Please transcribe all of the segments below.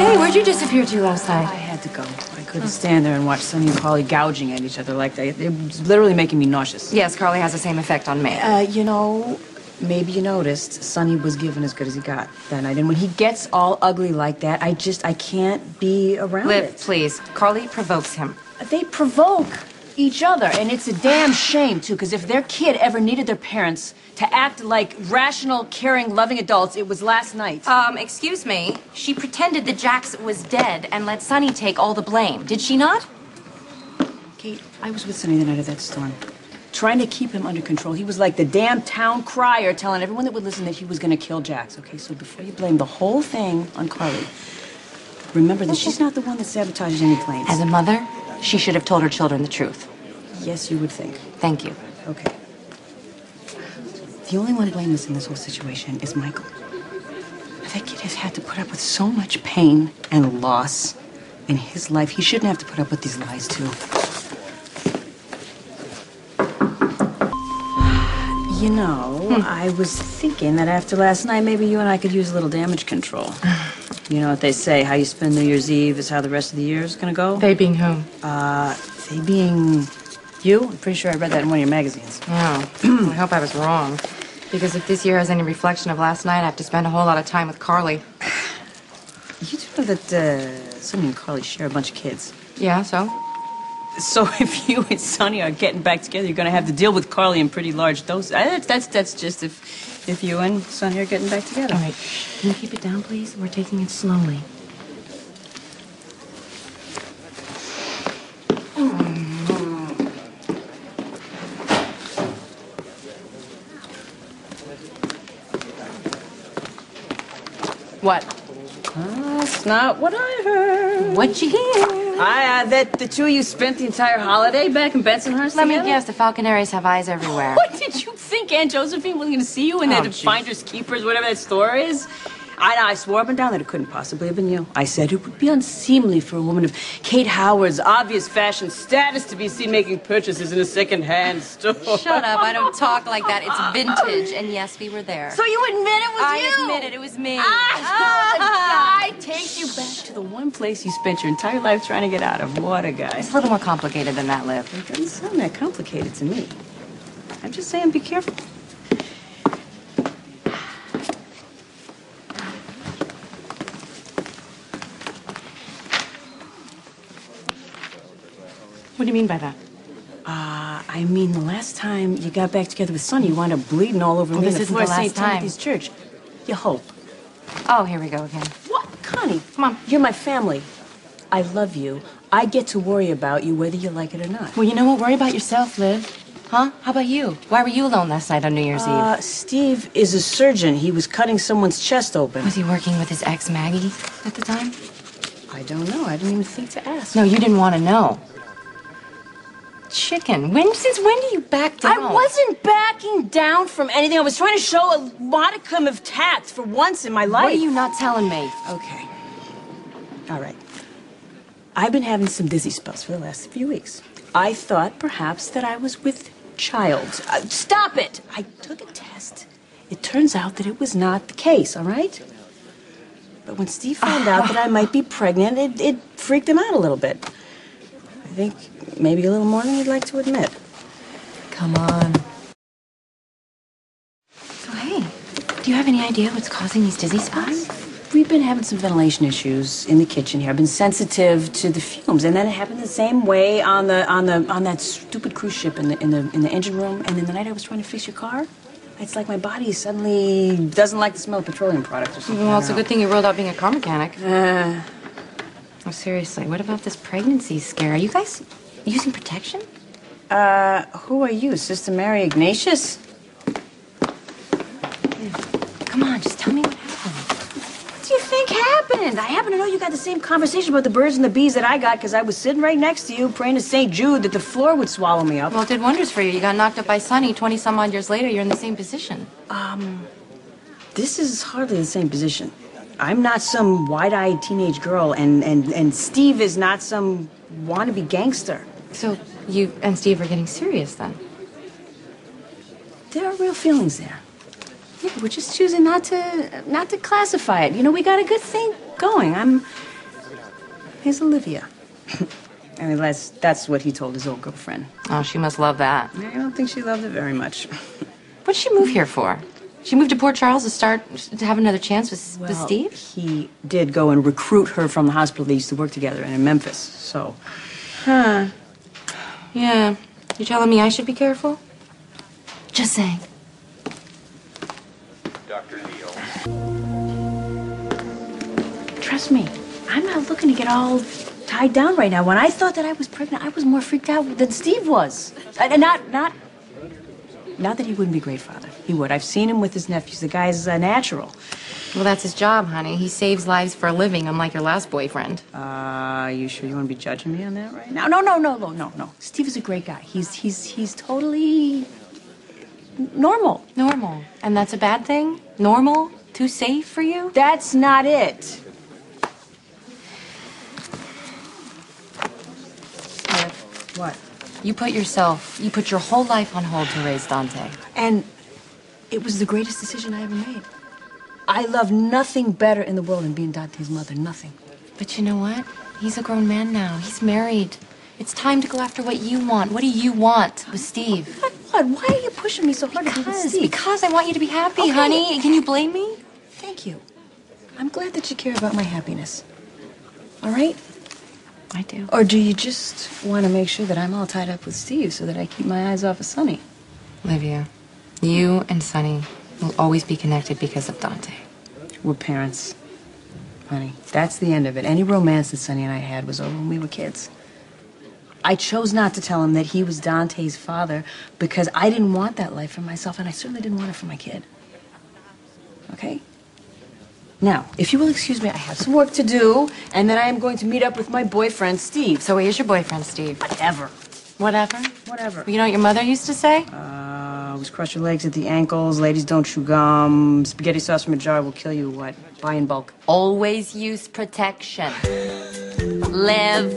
Hey, where'd you disappear to last night? I had to go. I couldn't stand there and watch Sonny and Carly gouging at each other like that. It was literally making me nauseous. Yes, Carly has the same effect on me. You know, maybe you noticed Sonny was given as good as he got that night. And when he gets all ugly like that, I can't be around Liv, it. please. Carly provokes him. They provoke each other, and it's a damn shame, too, because if their kid ever needed their parents to act like rational, caring, loving adults, it was last night. Excuse me. She pretended that Jax was dead and let Sonny take all the blame. Did she not? Kate, I was with Sonny the night of that storm, trying to keep him under control. He was like the damn town crier telling everyone that would listen that he was going to kill Jax, okay? So before you blame the whole thing on Carly, remember that she's not the one that sabotages any planes. As a mother, she should have told her children the truth. Yes, you would think. Thank you. Okay. The only one blameless in this whole situation is Michael. That kid has had to put up with so much pain and loss in his life. He shouldn't have to put up with these lies, too. You know, I was thinking that after last night, maybe you and I could use a little damage control. You know what they say, how you spend New Year's Eve is how the rest of the year is gonna go? They being whom? They being you? I'm pretty sure I read that in one of your magazines. Oh, I hope I was wrong. Because if this year has any reflection of last night, I have to spend a whole lot of time with Carly. You do know that Sonny and Carly share a bunch of kids. Yeah, so? So if you and Sonny are getting back together, you're gonna have to deal with Carly in pretty large doses. That's just if you and Sonny are getting back together. All right. Can you keep it down, please? We're taking it slowly. What? That's not what I heard. What'd you hear? That the two of you spent the entire holiday back in Bensonhurst Let me together? guess, the Falconeries have eyes everywhere. What did you think Aunt Josephine was going to see you in that geez. Finders Keepers, whatever that store is? I swore up and down that it couldn't possibly have been you. I said it would be unseemly for a woman of Kate Howard's obvious fashion status to be seen making purchases in a second-hand store. Shut up, I don't talk like that. It's vintage, and yes, we were there. So you admit it was you? I admit it was me. The guy takes you back to the one place you spent your entire life trying to get out of. What a guy. It's a little more complicated than that, Liv. It doesn't sound that complicated to me. I'm just saying be careful. What do you mean by that? I mean, the last time you got back together with Sonny, you wound up bleeding all over me. This on the isn't floor the of last St. time. Timothy's Church. You hope. Oh, here we go again. What? Connie. Come on. You're my family. I love you. I get to worry about you whether you like it or not. Well, you know what? Worry about yourself, Liv. Huh? How about you? Why were you alone last night on New Year's Eve? Steve is a surgeon. He was cutting someone's chest open. Was he working with his ex, Maggie, at the time? I don't know. I didn't even think to ask. No, you didn't want to know. Chicken. Since when do you back down? I wasn't backing down from anything. I was trying to show a modicum of tact for once in my life. What are you not telling me? Okay. All right. I've been having some dizzy spells for the last few weeks. I thought perhaps that I was with child. Stop it! I took a test. It turns out that it was not the case, all right? But when Steve found out that I might be pregnant, it freaked him out a little bit. I think maybe a little more than you'd like to admit. Come on. So, hey, do you have any idea what's causing these dizzy spells? We've been having some ventilation issues in the kitchen here. I've been sensitive to the fumes, and then it happened the same way on that stupid cruise ship in the engine room. And then the night I was trying to fix your car, it's like my body suddenly doesn't like the smell of petroleum products or something. Well, it's a good thing you ruled out being a car mechanic. Oh, seriously, what about this pregnancy scare? Are you guys using protection? Who are you, Sister Mary Ignatius? Come on, just tell me what happened. What do you think happened? I happen to know you got the same conversation about the birds and the bees that I got because I was sitting right next to you praying to St. Jude that the floor would swallow me up. Well, it did wonders for you. You got knocked up by Sonny. 20-some-odd years later, you're in the same position. This is hardly the same position. I'm not some wide-eyed teenage girl, and Steve is not some wannabe gangster. So you and Steve are getting serious then? There are real feelings there. Yeah, we're just choosing not to classify it. You know, we got a good thing going. I'm Dante's Olivia. I mean, that's what he told his old girlfriend. Oh, she must love that. I don't think she loved it very much. What'd she move here for? She moved to Port Charles to have another chance with Steve? He did go and recruit her from the hospital they used to work together in Memphis, so... Huh. Yeah. You telling me I should be careful? Just saying. Dr. Neal. Trust me, I'm not looking to get all tied down right now. When I thought that I was pregnant, I was more freaked out than Steve was. Not that he wouldn't be a great father. He would. I've seen him with his nephews. The guy's natural. Well, that's his job, honey. He saves lives for a living, unlike your last boyfriend. You sure you want to be judging me on that right now? No. Steve is a great guy. He's totally normal. Normal. And that's a bad thing? Normal? Too safe for you? That's not it. What? You put your whole life on hold to raise Dante. And it was the greatest decision I ever made. I love nothing better in the world than being Dante's mother. Nothing. But you know what? He's a grown man now. He's married. It's time to go after what you want. What do you want with Steve? What? Why are you pushing me so hard to be with Steve? Because I want you to be happy, Okay. honey. Can you blame me? Thank you. I'm glad that you care about my happiness. All right? I do. Or do you just want to make sure that I'm all tied up with Steve so that I keep my eyes off of Sonny? Olivia, you and Sonny will always be connected because of Dante. We're parents. Honey, that's the end of it. Any romance that Sonny and I had was over when we were kids. I chose not to tell him that he was Dante's father because I didn't want that life for myself, and I certainly didn't want it for my kid. Okay? Now, if you will excuse me, I have some work to do, and then I am going to meet up with my boyfriend, Steve. So here's your boyfriend, Steve. Whatever. Whatever? Whatever. You know what your mother used to say? Always cross your legs at the ankles. Ladies don't chew gum. Spaghetti sauce from a jar will kill you. What? Buy in bulk. Always use protection. Live.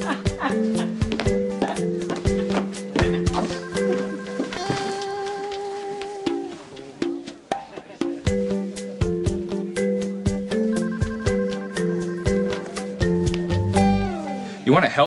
You want to help?